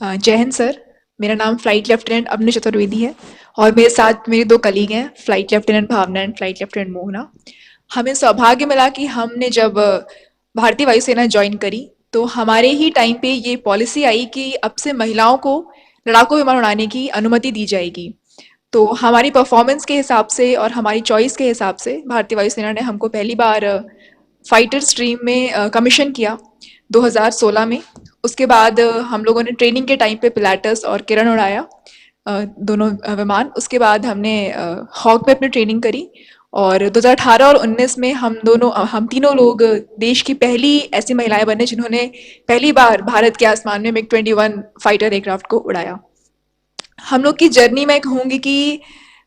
जय हिंद सर। मेरा नाम फ्लाइट लेफ्टिनेंट अवनी चतुर्वेदी है और मेरे साथ मेरे दो कलीग हैं, flight lieutenant Bhavana and flight lieutenant Mohana. हमें सौभाग्य मिला कि हमने जब भारतीय वायुसेना ज्वाइन करी तो हमारे ही टाइम पे ये पॉलिसी आई कि अब से महिलाओं को लड़ाकू विमान उड़ाने की अनुमति दी जाएगी। तो हमारी परफॉर्मेंस के हिसाब से और हमारी चॉइस के हिसाब से भारतीय वायुसेना ने हमको पहली बार फाइटर स्ट्रीम में कमीशन किया 2016 में। उसके बाद हम लोगों ने ट्रेनिंग के टाइम पे पिलाटस और किरण उड़ाया, दोनों विमान। उसके बाद हमने हॉक में अपनी ट्रेनिंग करी और 2018 और 19 में हम तीनों लोग देश की पहली ऐसी महिलाएं बने जिन्होंने पहली बार भारत के आसमान में मिग-21 फाइटर एयरक्राफ्ट को उड़ाया। हम लोग की जर्नी मैं कहूँगी कि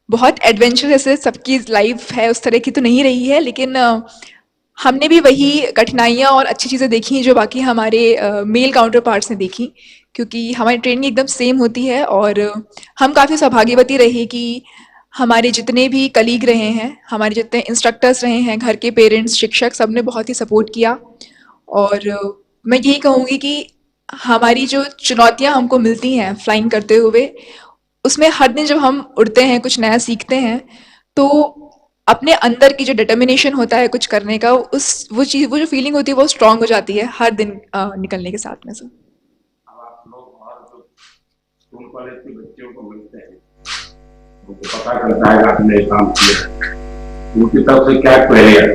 बहुत एडवेंचरस है, सबकी लाइफ है उस तरह की तो नहीं रही है, लेकिन हमने भी वही कठिनाइयाँ और अच्छी चीज़ें देखी जो बाकी हमारे मेल काउंटर पार्ट्स ने देखी, क्योंकि हमारी ट्रेनिंग एकदम सेम होती है। और हम काफ़ी सौभाग्यवती रहे कि हमारे जितने भी कलीग रहे हैं, हमारे जितने इंस्ट्रक्टर्स रहे हैं, घर के पेरेंट्स, शिक्षक, सबने बहुत ही सपोर्ट किया। और मैं यही कहूँगी कि हमारी जो चुनौतियाँ हमको मिलती हैं फ्लाइंग करते हुए, उसमें हर दिन जब हम उड़ते हैं, कुछ नया सीखते हैं, तो अपने अंदर की जो डिटर्मिनेशन होता है कुछ करने का, उस वो चीज़, वो जो फीलिंग होती है वो स्ट्रांग हो जाती है हर दिन निकलने के साथ में से। अब आप लोग और जो स्कूल कॉलेज के बच्चों को मिलते हैं, उनको पता चलता है कि आपने ये काम किया है, उनकी तरफ से क्या क्वेरी है,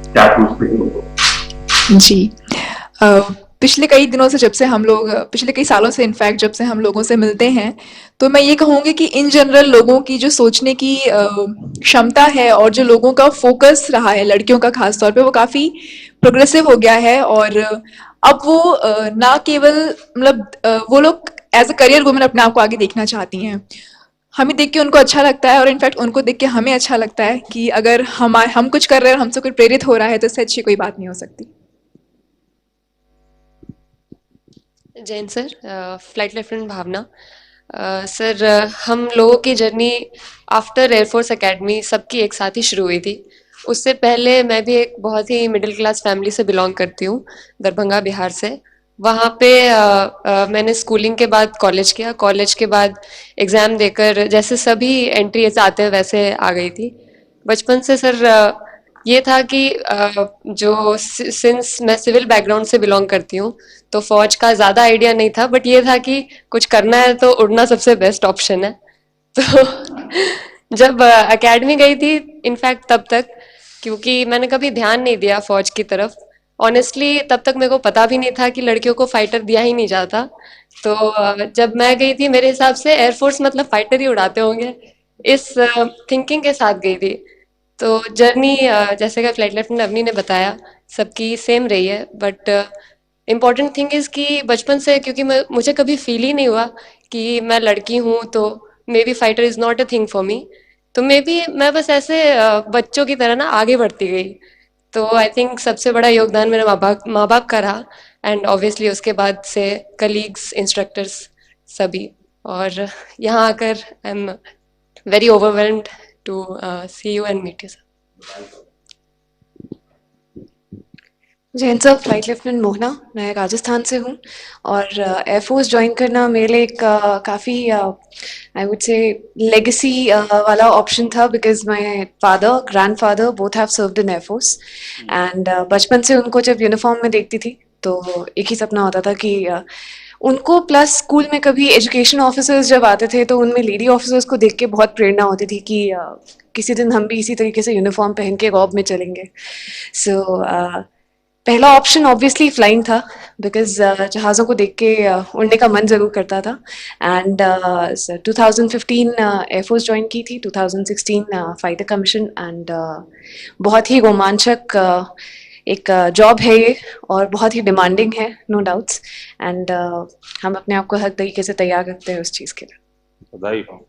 क्या पूछते हैं उनको? जी। पिछले कई दिनों से, जब से हम लोग, पिछले कई सालों से इनफैक्ट जब से हम लोगों से मिलते हैं, तो मैं ये कहूँगी कि इन जनरल लोगों की जो सोचने की क्षमता है और जो लोगों का फोकस रहा है, लड़कियों का खास तौर पे, वो काफ़ी प्रोग्रेसिव हो गया है। और अब वो ना केवल मतलब वो लोग एज अ करियर वुमेन अपने आप को आगे देखना चाहती हैं। हमें देख के उनको अच्छा लगता है और इनफैक्ट उनको देख के हमें अच्छा लगता है कि अगर हम कुछ कर रहे हैं और हमसे कोई प्रेरित हो रहा है तो इससे अच्छी कोई बात नहीं हो सकती। जैन सर, फ्लाइट लेफ्टिनेंट भावना। सर, हम लोगों की जर्नी आफ्टर एयरफोर्स एकेडमी सबकी एक साथ ही शुरू हुई थी। उससे पहले मैं भी एक बहुत ही मिडिल क्लास फैमिली से बिलोंग करती हूँ, दरभंगा बिहार से। वहाँ पे मैंने स्कूलिंग के बाद कॉलेज किया, कॉलेज के बाद एग्ज़ाम देकर जैसे सभी एंट्रीज आते हैं वैसे आ गई थी। बचपन से सर ये था कि जो सिंस मैं सिविल बैकग्राउंड से बिलोंग करती हूँ, तो फौज का ज़्यादा आइडिया नहीं था, बट ये था कि कुछ करना है तो उड़ना सबसे बेस्ट ऑप्शन है। तो जब एकेडमी गई थी, इनफैक्ट तब तक, क्योंकि मैंने कभी ध्यान नहीं दिया फौज की तरफ। ऑनेस्टली तब तक मेरे को पता भी नहीं था कि लड़कियों को फाइटर दिया ही नहीं जाता। तो जब मैं गई थी, मेरे हिसाब से एयरफोर्स मतलब फाइटर ही उड़ाते होंगे, इस थिंकिंग के साथ गई थी। तो जर्नी जैसे कि फ्लाइट लेफ्टिनेंट अवनी ने बताया, सबकी सेम रही है। बट इम्पॉर्टेंट थिंग इज़ कि बचपन से, क्योंकि मुझे कभी फील ही नहीं हुआ कि मैं लड़की हूँ, तो may be fighter is not a thing for me. तो मे बी मैं बस ऐसे बच्चों की तरह ना आगे बढ़ती गई। तो आई थिंक सबसे बड़ा योगदान मेरे माँ बाप का रहा, एंड ऑब्वियसली उसके बाद से कलीग्स, इंस्ट्रक्टर्स, सभी। और यहाँ आकर I am very overwhelmed to see you and meet you sir. Jain sir, flight lieutenant Mohana. मैं राजस्थान से हूँ और एयरफोर्स ज्वाइन करना मेरे लिए एक काफ़ी आई वुड से लेगेसी वाला ऑप्शन था, because my father, grandfather both have served in air force. And बचपन से उनको जब यूनिफॉर्म में देखती थी तो एक ही सपना होता था कि उनको, प्लस स्कूल में कभी एजुकेशन ऑफिसर्स जब आते थे तो उनमें लेडी ऑफिसर्स को देख के बहुत प्रेरणा होती थी कि किसी दिन हम भी इसी तरीके से यूनिफॉर्म पहन के रॉब में चलेंगे। सो पहला ऑप्शन ऑब्वियसली फ्लाइंग था, बिकॉज जहाज़ों को देख के उड़ने का मन ज़रूर करता था। एंड 2015 एयरफोर्स ज्वाइन की थी, 2016 फाइटर कमीशन। एंड बहुत ही रोमांचक एक जॉब है ये, और बहुत ही डिमांडिंग है, नो डाउट्स। एंड हम अपने आप को हर तरीके से तैयार रखते हैं उस चीज़ के लिए। बधाई हो।